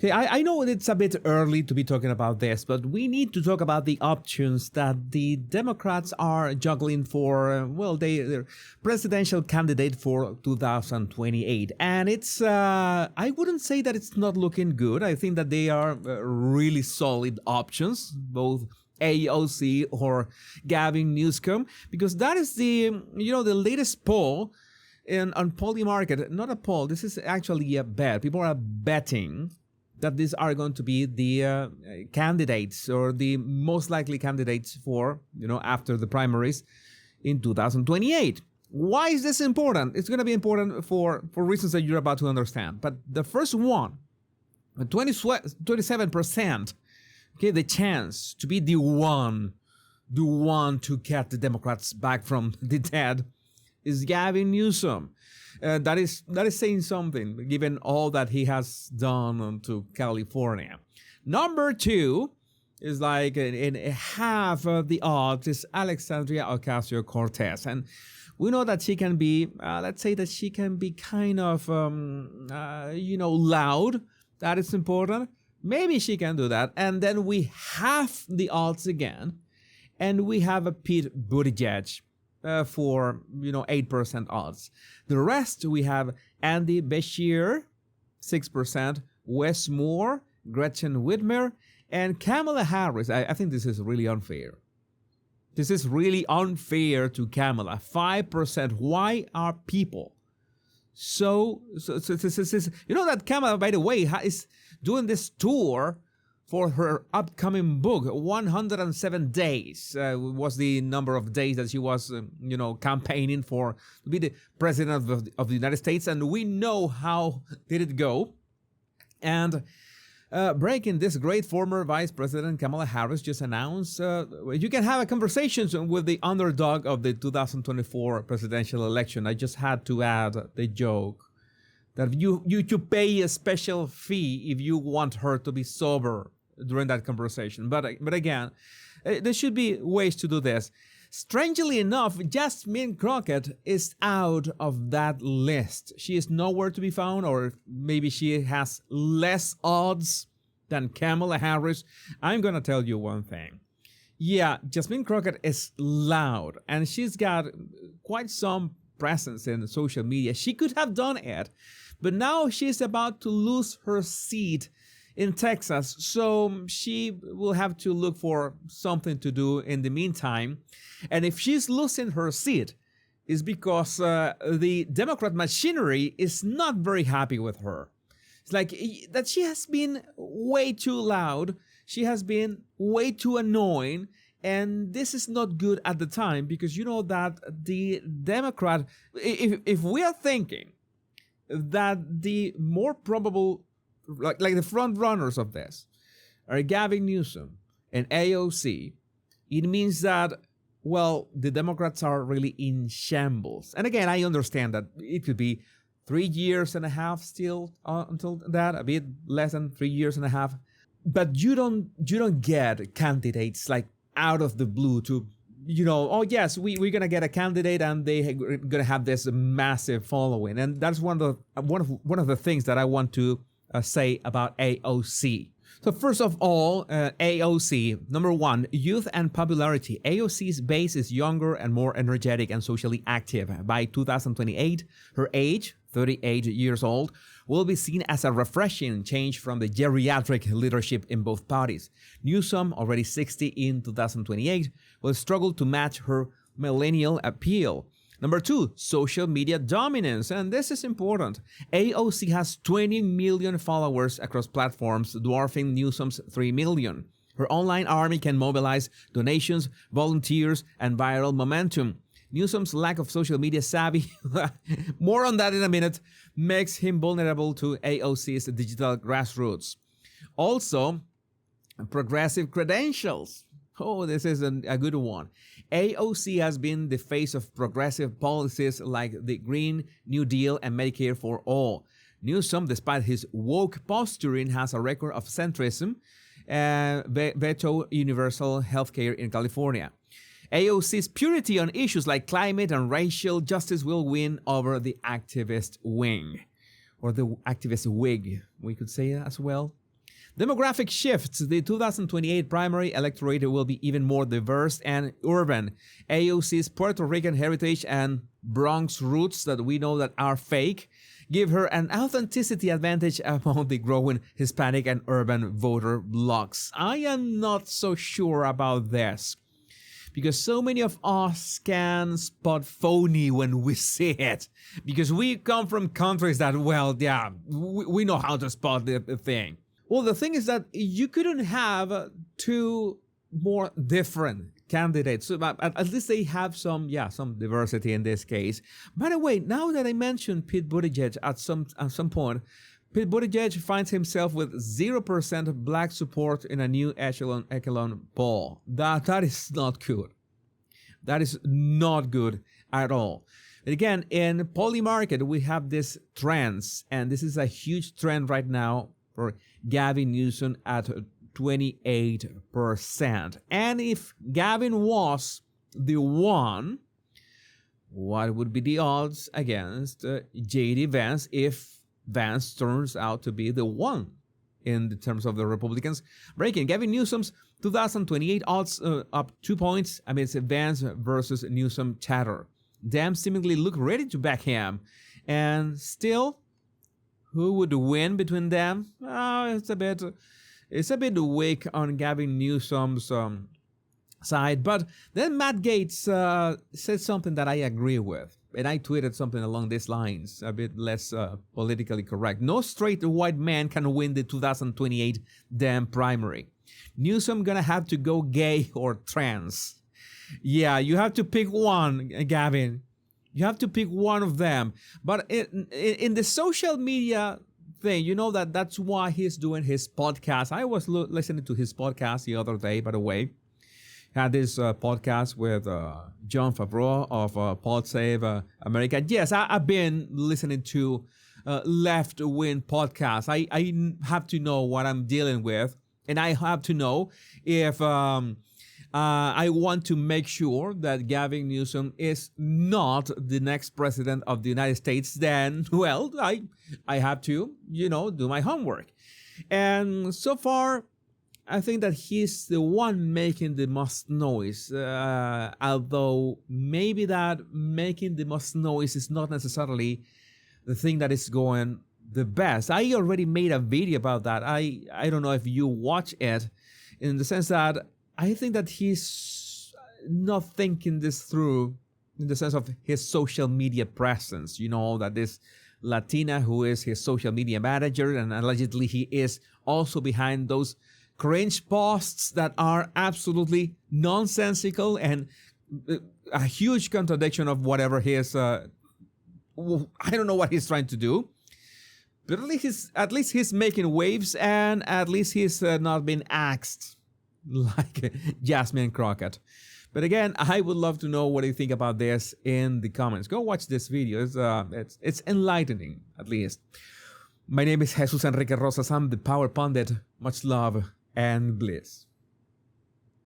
Okay, I know it's a bit early to be talking about this, but we need to talk about the options that the Democrats are juggling for, they're presidential candidate for 2028. And it's, I wouldn't say that it's not looking good. I think that they are really solid options, both AOC or Gavin Newsom, because that is the latest poll on Polymarket. Not a poll, this is actually a bet. People are betting that these are going to be the candidates or the most likely candidates for, after the primaries in 2028. Why is this important? It's going to be important for reasons that you're about to understand. But the first one, 27%, okay, the chance to be the one to get the Democrats back from the dead is Gavin Newsom. That is saying something, given all that he has done to California. Number two is like in half of the odds is Alexandria Ocasio-Cortez. And we know that she can be, let's say that she can be kind of, loud. That is important. Maybe she can do that. And then we have the odds again. And we have a Pete Buttigieg. For 8% odds. The rest we have Andy Beshear, 6%, Wes Moore, Gretchen Whitmer, and Kamala Harris. I think this is really unfair. This is really unfair to Kamala. 5%. Why are people so that Kamala, by the way, is doing this tour for her upcoming book. 107 days was the number of days that she was, campaigning for to be the president of the United States. And we know how did it go. And breaking this great, former Vice President Kamala Harris just announced you can have a conversation with the underdog of the 2024 presidential election. I just had to add the joke that you pay a special fee if you want her to be sober during that conversation. But again, there should be ways to do this. Strangely enough, Jasmine Crockett is out of that list. She is nowhere to be found, or maybe she has less odds than Kamala Harris. I'm going to tell you one thing. Yeah, Jasmine Crockett is loud, and she's got quite some presence in social media. She could have done it, but now she's about to lose her seat in Texas, so she will have to look for something to do in the meantime. And if she's losing her seat, it's because the Democrat machinery is not very happy with her. It's like that she has been way too loud, she has been way too annoying, and this is not good at the time, because you know that the Democrat, if we are thinking that the more probable, like the front runners of this are Gavin Newsom and AOC, it means that, well, the Democrats are really in shambles. And again, I understand that it could be 3 years and a half still until that, a bit less than 3 years and a half. But you don't get candidates like out of the blue to, oh yes, we're gonna get a candidate and they're gonna have this massive following. And that's one of the things that I want to say about AOC. So first of all, AOC, number one, youth and popularity. AOC's base is younger and more energetic and socially active. By 2028, her age, 38 years old, will be seen as a refreshing change from the geriatric leadership in both parties. Newsom, already 60 in 2028, will struggle to match her millennial appeal. Number two, social media dominance, and this is important. AOC has 20 million followers across platforms, dwarfing Newsom's 3 million. Her online army can mobilize donations, volunteers, and viral momentum. Newsom's lack of social media savvy, more on that in a minute, makes him vulnerable to AOC's digital grassroots. Also, progressive credentials. Oh, this is a good one. AOC has been the face of progressive policies like the Green New Deal and Medicare for All. Newsom, despite his woke posturing, has a record of centrism, veto universal healthcare in California. AOC's purity on issues like climate and racial justice will win over the activist wing, or the activist wig, we could say as well. Demographic shifts. The 2028 primary electorate will be even more diverse and urban. AOC's Puerto Rican heritage and Bronx roots that we know that are fake give her an authenticity advantage among the growing Hispanic and urban voter blocks. I am not so sure about this, because so many of us can spot phony when we see it, because we come from countries that, well, yeah, we know how to spot the thing. Well, the thing is that you couldn't have two more different candidates. So at least they have some diversity in this case. By the way, now that I mentioned Pete Buttigieg at some point, Pete Buttigieg finds himself with 0% black support in a new echelon poll. That is not good. That is not good at all. And again, in Polymarket, we have this trends, and this is a huge trend right now for Gavin Newsom at 28%. And if Gavin was the one, what would be the odds against J.D. Vance if Vance turns out to be the one in the terms of the Republicans? Breaking Gavin Newsom's 2028 odds up 2 points amidst Vance versus Newsom chatter. Dems seemingly look ready to back him. And still, who would win between them? It's a bit weak on Gavin Newsom's side. But then Matt Gaetz said something that I agree with. And I tweeted something along these lines, a bit less politically correct. No straight white man can win the 2028 Dem primary. Newsom gonna have to go gay or trans. Yeah, you have to pick one, Gavin. You have to pick one of them. But in the social media thing, you know that's why he's doing his podcast. I was listening to his podcast the other day, by the way. He had this podcast with John Favreau of Pod Save America. Yes, I've been listening to left-wing podcasts. I have to know what I'm dealing with, and I have to know if I want to make sure that Gavin Newsom is not the next president of the United States. Then, well, I have to, do my homework. And so far, I think that he's the one making the most noise, although maybe that making the most noise is not necessarily the thing that is going the best. I already made a video about that. I don't know if you watch it, in the sense that I think that he's not thinking this through in the sense of his social media presence. That this Latina who is his social media manager, and allegedly he is also behind those cringe posts that are absolutely nonsensical and a huge contradiction of whatever his, I don't know what he's trying to do. But at least he's making waves, and at least he's not being axed like Jasmine Crockett. But again, I would love to know what you think about this in the comments. Go watch this video. It's enlightening, at least. My name is Jesus Enrique Rosas. I'm the Power Pundit. Much love and bliss.